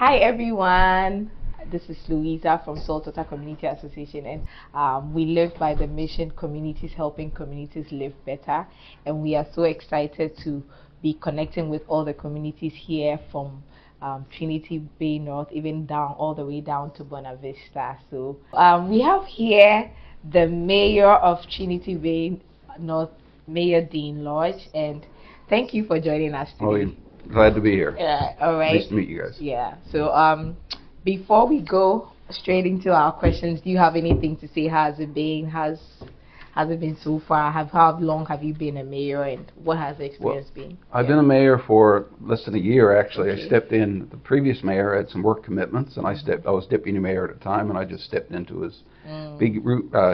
Hi everyone, this is Louisa from Saltwater Community Association, and we live by the mission communities helping communities live better. And we are so excited to be connecting with all the communities here from Trinity Bay North, even down all the way down to Buena Vista. So we have here the mayor of Trinity Bay North, Mayor Dean Lodge, and thank you for joining us today. Glad to be here. Yeah, all right. Nice to meet you guys. Yeah. So before we go straight into our questions, do you have anything to say? How's it been? Has it been so far? How long have you been a mayor, and what has the experience been? I've been a mayor for less than a year actually. Okay. I stepped in. The previous mayor had some work commitments, and I was deputy mayor at the time, and I just stepped into his big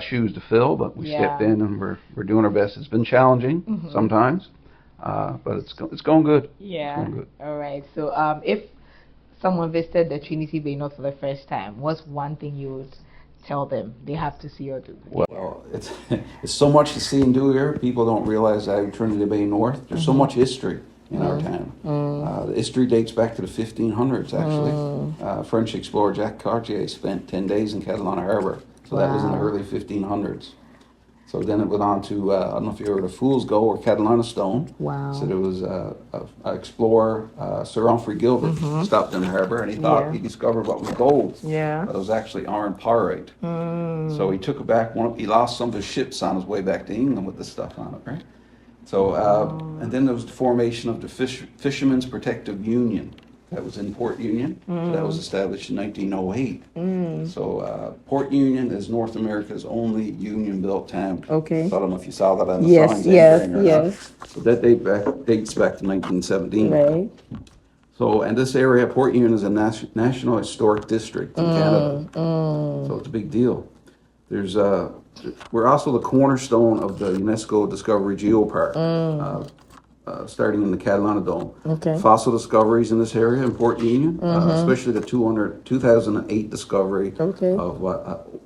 shoes to fill. But we stepped in, and we're doing our best. It's been challenging sometimes. But it's going good. Yeah. It's going good. All right. So if someone visited the Trinity Bay North for the first time, what's one thing you would tell them they have to see or do? Well, it's so much to see and do here. People don't realize that Trinity Bay North, there's so much history in our town. The history dates back to the 1500s, actually. French explorer Jacques Cartier spent 10 days in Catalina Harbor. So that was in the early 1500s. So then it went on to, I don't know if you heard of Fool's Gold or Catalina Stone. Wow. So there was an explorer, Sir Humphrey Gilbert, stopped in the harbor, and he thought he discovered what was gold. Yeah. But it was actually iron pyrite. So he took it back, he lost some of his ships on his way back to England with this stuff on it, right? So, and then there was the formation of the Fishermen's Protective Union. That was in Port Union. So that was established in 1908. So Port Union is North America's only union-built town. Okay. So I don't know if you saw that on the sign. Yes. So that dates back to 1917. Right. So, and this area, Port Union, is a National Historic District in Canada. So it's a big deal. We're also the cornerstone of the UNESCO Discovery Geopark. Starting in the Catalina Dome. Okay. Fossil discoveries in this area in Port Union, especially the 2008 discovery of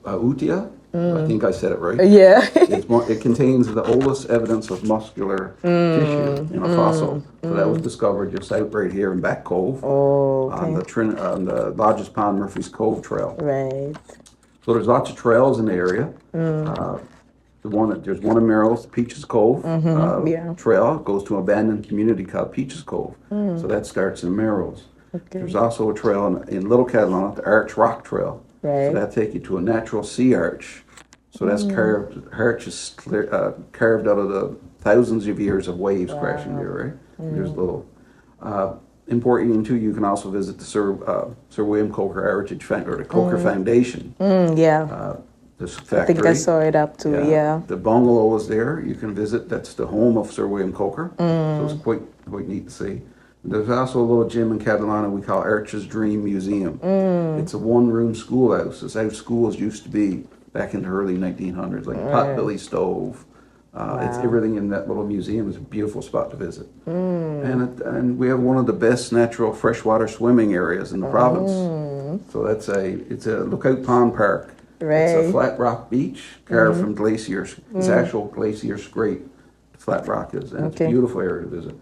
Utia. I think I said it right. Yeah. It contains the oldest evidence of muscular tissue in a fossil. So that was discovered just out right here in Back Cove on the Lodges Pond Murphy's Cove Trail. Right. So there's lots of trails in the area. There's one in Merrill's, Peaches Cove trail. It goes to an abandoned community called Peaches Cove. So that starts in Merrill's. Okay. There's also a trail in Little Catalina, the Arch Rock Trail. Right. So that takes you to a natural sea arch. So that's arch is carved out of the thousands of years of waves crashing there, right? There's little. In Port Union too, you can also visit the Sir William Coker Heritage or the Coker Foundation. This factory. I think I saw it up too, yeah. The bungalow is there. You can visit. That's the home of Sir William Coker. So it's quite neat to see. There's also a little gym in Catalina we call Archer's Dream Museum. It's a one-room schoolhouse. It's how schools used to be back in the early 1900s, like potbelly stove. It's everything in that little museum. It's a beautiful spot to visit. And we have one of the best natural freshwater swimming areas in the province. So it's a lookout pond park. Right. It's a flat rock beach carved from glaciers. It's actual glacier scrape. Flat rock is, and it's a beautiful area to visit.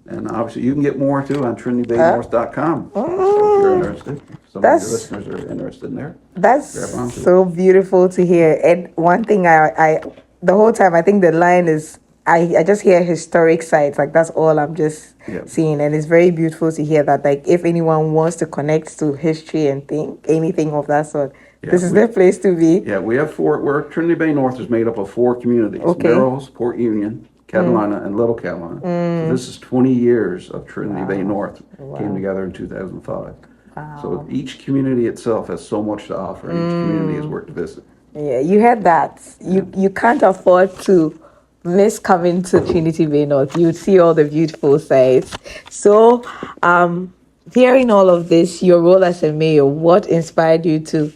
And obviously, you can get more too on TrinityBayNorth.com. So if you're interested, some of your listeners are interested in there. That's so beautiful to hear. And one thing I the whole time I think the line is I just hear historic sites, like that's all I'm just seeing, and it's very beautiful to hear that. Like if anyone wants to connect to history and think anything of that sort. This is the place to be. Yeah, we have Trinity Bay North is made up of 4 communities. Merrill's, Port Union, Catalina, and Little Catalina. So this is 20 years of Trinity Bay North. Came together in 2005. So each community itself has so much to offer. Each community is worth to visit. Yeah, you heard that. You can't afford to miss coming to Trinity Bay North. You would see all the beautiful sights. So, hearing all of this, your role as a mayor, what inspired you to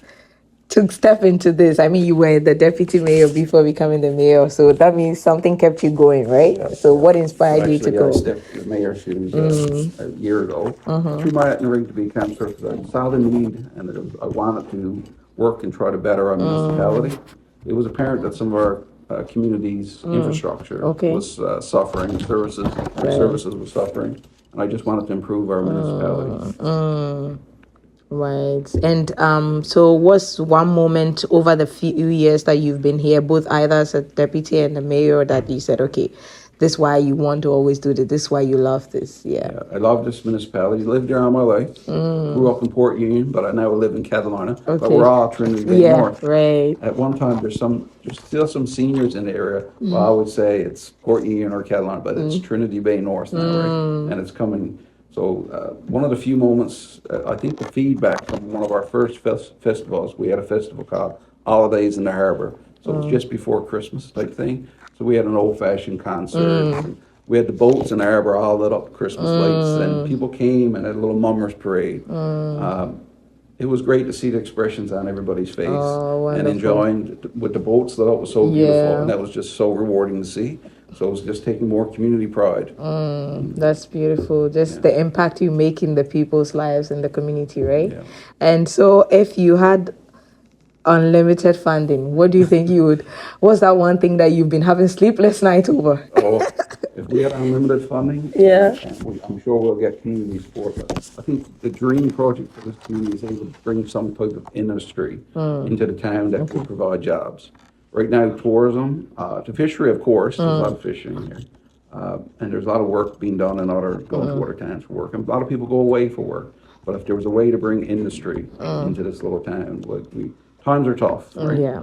step into this? I mean, you were the deputy mayor before becoming the mayor, so that means something kept you going, right? Yeah. So what inspired you to go? I stepped in the mayor's shoes a year ago. Threw my hat in the ring to be councillor because I saw the need and I wanted to work and try to better our municipality. It was apparent that some of our community's infrastructure was suffering, services were suffering, and I just wanted to improve our municipality. Right. And so what's one moment over the few years that you've been here, both either as a deputy and a mayor, that you said, okay, this is why you want to always do this is why you love this? Yeah. I love this municipality. Lived there all my life. Grew up in Port Union, but I now live in Catalina. But we're all Trinity Bay North. Right. At one time, there's still some seniors in the area. Well, I would say it's Port Union or Catalina, but it's Trinity Bay North now, right? And it's coming. So one of the few moments, I think the feedback from one of our first festivals, we had a festival called Holidays in the Harbor. So it was just before Christmas type thing. So we had an old-fashioned concert. We had the boats in the harbor all lit up Christmas lights, and people came and had a little mummers parade. It was great to see the expressions on everybody's face and enjoying with the boats lit up was so beautiful, and that was just so rewarding to see. So it was just taking more community pride. That's beautiful. Just the impact you make in the people's lives in the community, right? Yeah. And so if you had unlimited funding, what do you think what's that one thing that you've been having sleepless nights over? If we had unlimited funding, I'm sure we'll get community support. But I think the dream project for this community is able to bring some type of industry into the town that will provide jobs. Right now, tourism, the fishery, of course, there's a lot of fishing here. And there's a lot of work being done in other Gulf water towns for work. And a lot of people go away for work. But if there was a way to bring industry into this little town, times are tough, right?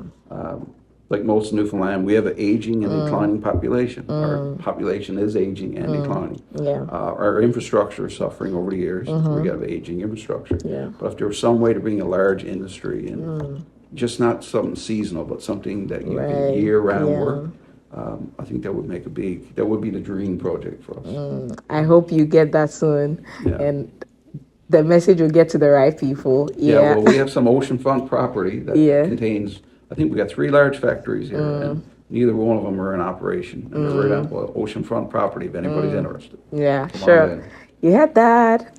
Like most of Newfoundland, we have an aging and declining population. Our population is aging and declining. Our infrastructure is suffering over the years. We have aging infrastructure. But if there was some way to bring a large industry and just not something seasonal, but something that you can year-round work, I think that would be the dream project for us. I hope you get that soon. And the message will get to the right people. Well, we have some oceanfront property that contains, I think we got 3 large factories here, and neither one of them are in operation. And they're right on oceanfront property if anybody's interested. Sure. You had that.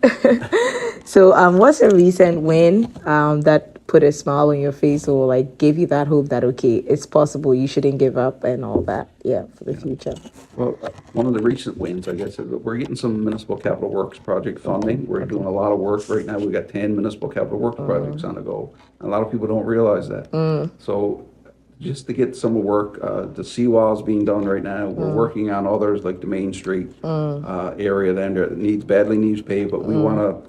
So what's a recent win that put a smile on your face or like gave you that hope that, okay, it's possible, you shouldn't give up and all that, for the future? Well, one of the recent wins, I guess, is that we're getting some municipal capital works project funding. We're doing a lot of work right now. We've got 10 municipal capital works projects on the go. And a lot of people don't realize that. So just to get some work, the seawalls being done right now. We're working on others like the Main Street area that badly needs paved, but we want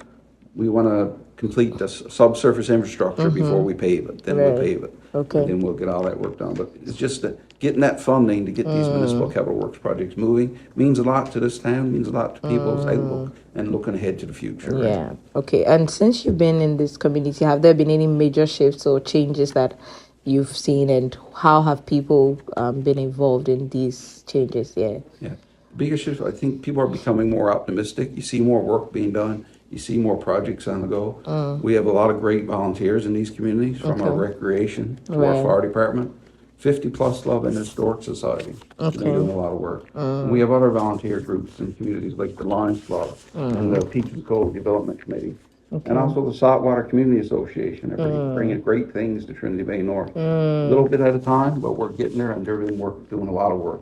to complete the subsurface infrastructure before we pave it. Then we'll pave it. And then we'll get all that work done. But it's just that getting that funding to get these municipal capital works projects moving means a lot to this town, means a lot to people's outlook and looking ahead to the future. Right? Okay. And since you've been in this community, have there been any major shifts or changes that you've seen, and how have people been involved in these changes? Biggest shift, I think people are becoming more optimistic. You see more work being done. You see more projects on the go. We have a lot of great volunteers in these communities, from our recreation to our fire department. 50 plus Love and Historic Society. They're doing a lot of work. And we have other volunteer groups in communities like the Lions Club and the Peaches Cove Development Committee. And also the Saltwater Community Association. They're bringing great things to Trinity Bay North. A little bit at a time, but we're getting there, and they're doing a lot of work.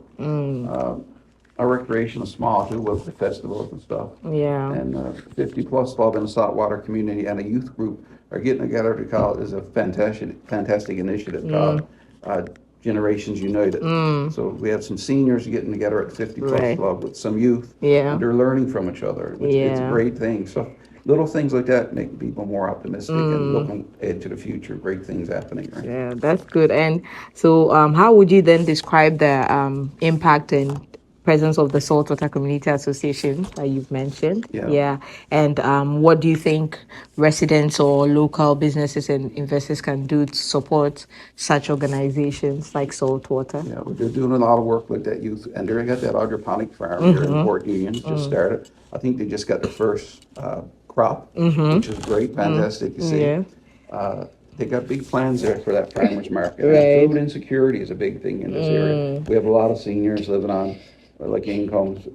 Our recreation is small too, with the festivals and stuff. And 50 plus Love in the Saltwater Community and a youth group are getting together to call it a fantastic initiative called Generations United. So we have some seniors getting together at 50 plus Love with some youth. And they're learning from each other. It's a great thing. So little things like that make people more optimistic and looking ahead to the future. Great things happening. Right? That's good. And so how would you then describe the impact and presence of the Saltwater Community Association that you've mentioned? And what do you think residents or local businesses and investors can do to support such organizations like Saltwater? They're doing a lot of work with that youth, and they got that hydroponic farm here in Port Union, just started. I think they just got the first crop, which is great, fantastic to see. They got big plans there for that farmers market. Food insecurity is a big thing in this area. We have a lot of seniors living on incomes,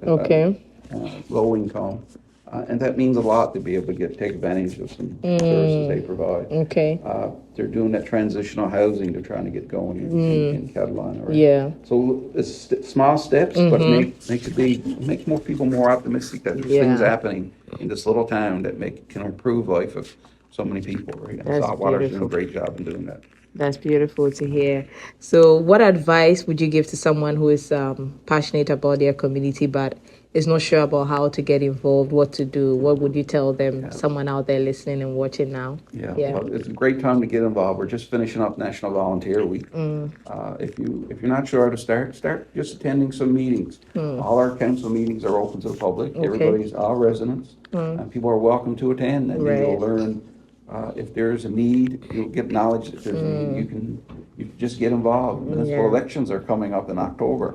low income, and that means a lot to be able to take advantage of some services they provide. They're doing that transitional housing they're trying to get going in Catalina. Right? So it's small steps, but makes more people more optimistic that there's things happening in this little town that can improve life of so many people, right? And That's Saltwater's doing a beautiful. great job in doing that. That's beautiful to hear. So, what advice would you give to someone who is passionate about their community but is not sure about how to get involved, what to do? What would you tell them, someone out there listening and watching now? Yeah. Well, it's a great time to get involved. We're just finishing up National Volunteer Week. If you're not sure how to start just attending some meetings. All our council meetings are open to the public. Okay. All residents, and people are welcome to attend, and then you'll learn. If there's a need, you'll get knowledge that there's a need. You can just get involved. Municipal elections are coming up in October.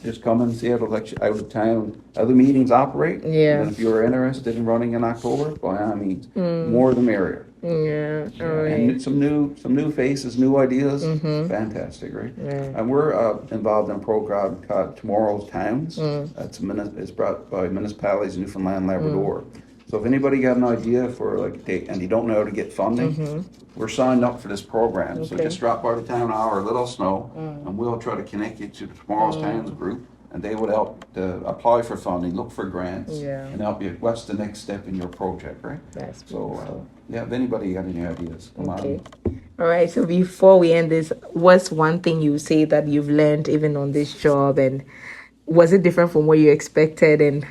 Just come and see how how the meetings operate. And if you're interested in running in October, by all means, more the merrier. And some new faces, new ideas. Fantastic, right? And we're involved in a program called Tomorrow's Towns. It's brought by municipalities in Newfoundland and Labrador. So if anybody got an idea for and you don't know how to get funding, we're signed up for this program. So just drop by the town hall or let us know, and we'll try to connect you to the Tomorrow's Towns group, and they would help to apply for funding, look for grants, and help you. What's the next step in your project, right? So if anybody got any ideas, come on. All right. So before we end this, what's one thing you say that you've learned even on this job, and was it different from what you expected? And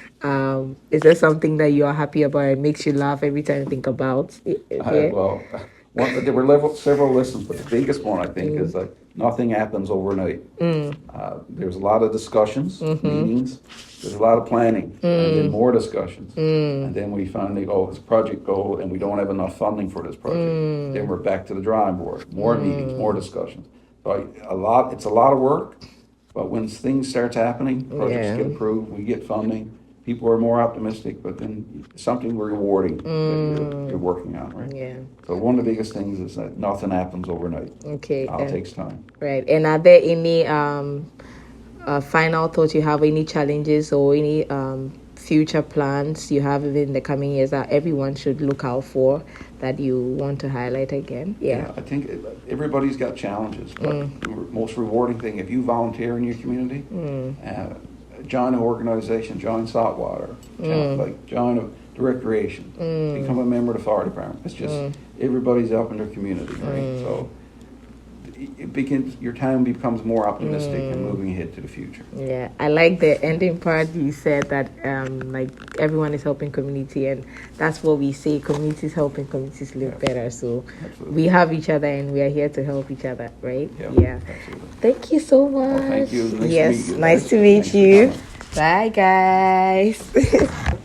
is there something that you are happy about and makes you laugh every time you think about it? Well, there were several lessons, but the biggest one, I think, is that nothing happens overnight. There's a lot of discussions, meetings. There's a lot of planning, and then more discussions. And then we finally go, this project goal, and we don't have enough funding for this project. Then we're back to the drawing board. More meetings, more discussions. So it's a lot of work. But when things start happening, projects get approved, we get funding, people are more optimistic, but then something rewarding that you're working on, right? So one of the biggest things is that nothing happens overnight. It all takes time. Right. And are there any final thoughts you have, any challenges or any future plans you have in the coming years that everyone should look out for that you want to highlight again? I think everybody's got challenges, but the most rewarding thing, if you volunteer in your community, join an organization, join Saltwater, join the recreation, become a member of the fire department. It's just everybody's helping their community, right? So your time becomes more optimistic and moving ahead to the future. I like the ending part. You said that everyone is helping community, and that's what we say, communities helping communities live better. So we have each other and we are here to help each other, right? Absolutely. Thank you so much. Well, thank you. Nice to meet you. Bye guys.